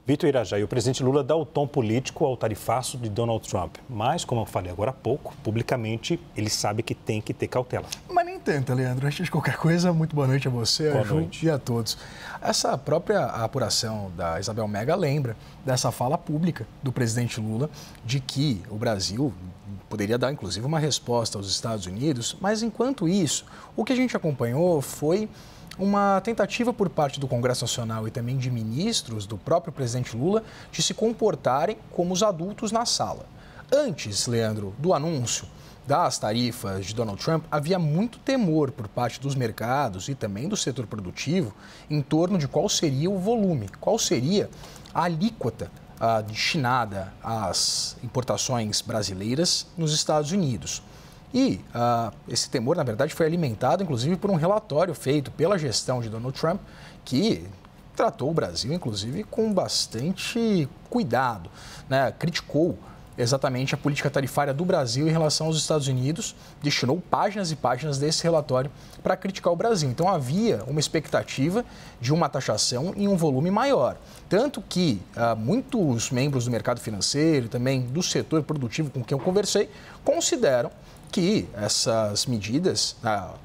Vitor Irajá, e o presidente Lula dá o tom político ao tarifaço de Donald Trump. Mas, como eu falei agora há pouco, publicamente ele sabe que tem que ter cautela. Mas nem tenta, Leandro. Antes de qualquer coisa, muito boa noite a você, a Ju e a todos. Essa própria apuração da Isabel Mega lembra dessa fala pública do presidente Lula de que o Brasil poderia dar, inclusive, uma resposta aos Estados Unidos. Mas, enquanto isso, o que a gente acompanhou foi uma tentativa por parte do Congresso Nacional e também de ministros do próprio presidente Lula de se comportarem como os adultos na sala. Antes, Leandro, do anúncio das tarifas de Donald Trump, havia muito temor por parte dos mercados e também do setor produtivo em torno de qual seria o volume, qual seria a alíquota destinada às importações brasileiras nos Estados Unidos. E esse temor, na verdade, foi alimentado, inclusive, por um relatório feito pela gestão de Donald Trump, que tratou o Brasil, inclusive, com bastante cuidado, né? Criticou exatamente a política tarifária do Brasil em relação aos Estados Unidos, destinou páginas e páginas desse relatório para criticar o Brasil. Então, havia uma expectativa de uma taxação em um volume maior. Tanto que muitos membros do mercado financeiro e também do setor produtivo com quem eu conversei consideram que essas medidas,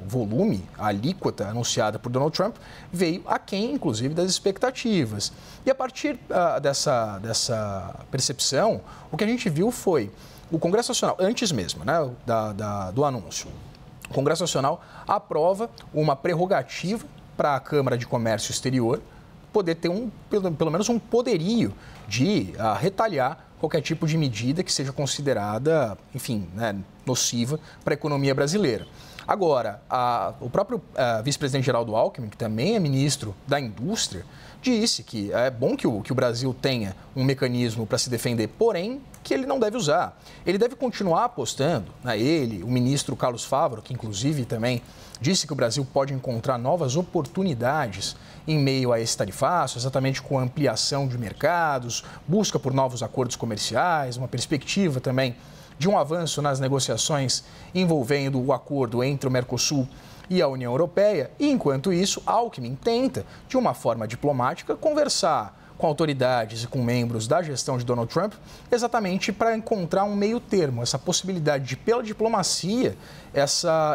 o volume, a alíquota anunciada por Donald Trump, veio aquém, inclusive, das expectativas. E a partir dessa percepção, o que a gente viu foi o Congresso Nacional, antes mesmo, né, do anúncio, o Congresso Nacional aprova uma prerrogativa para a Câmara de Comércio Exterior poder ter pelo menos um poderio de retalhar qualquer tipo de medida que seja considerada, enfim, né, nociva para a economia brasileira. Agora, o próprio vice-presidente Geraldo Alckmin, que também é ministro da Indústria, disse que é bom que o Brasil tenha um mecanismo para se defender, porém, que ele não deve usar. Ele deve continuar apostando, né, ele, o ministro Carlos Fávaro, que inclusive também disse que o Brasil pode encontrar novas oportunidades em meio a esse tarifaço, exatamente com a ampliação de mercados, busca por novos acordos comerciais, uma perspectiva também de um avanço nas negociações envolvendo o acordo entre o Mercosul e a União Europeia. E, enquanto isso, Alckmin tenta, de uma forma diplomática, conversar com autoridades e com membros da gestão de Donald Trump, exatamente para encontrar um meio termo, essa possibilidade de, pela diplomacia,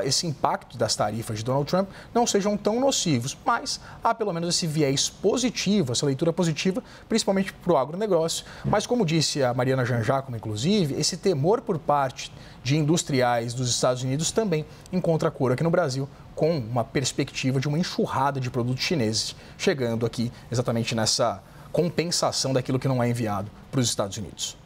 esse impacto das tarifas de Donald Trump não sejam tão nocivos, mas há pelo menos esse viés positivo, essa leitura positiva, principalmente para o agronegócio. Mas, como disse a Mariana Janjacoma, inclusive, esse temor por parte de industriais dos Estados Unidos também encontra cor aqui no Brasil, com uma perspectiva de uma enxurrada de produtos chineses chegando aqui exatamente nessa compensação daquilo que não é enviado para os Estados Unidos.